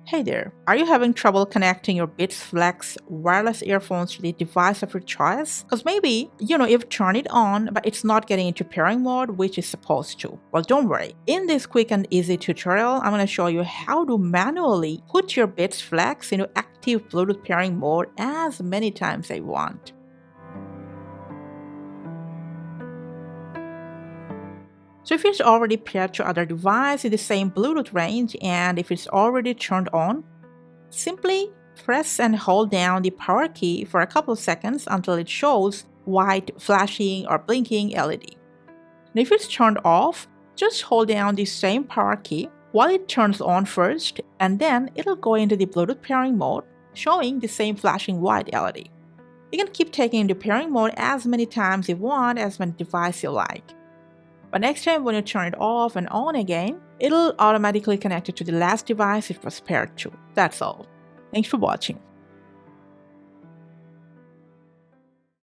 Hey there, are you having trouble connecting your Beats Flex wireless earphones to the device of your choice? Because maybe, you've turned it on, but it's not getting into pairing mode, which is supposed to. Well, don't worry. In this quick and easy tutorial, I'm going to show you how to manually put your Beats Flex into active Bluetooth pairing mode as many times as you want. So if it's already paired to other device in the same Bluetooth range and if it's already turned on, simply press and hold down the power key for a couple of seconds until it shows white flashing or blinking LED. And if it's turned off, just hold down the same power key while it turns on first, and then it'll go into the Bluetooth pairing mode, showing the same flashing white LED. You can keep taking into pairing mode as many times you want, as many devices you like. But next time when you turn it off and on again, it'll automatically connect it to the last device it was paired to. That's all. Thanks for watching.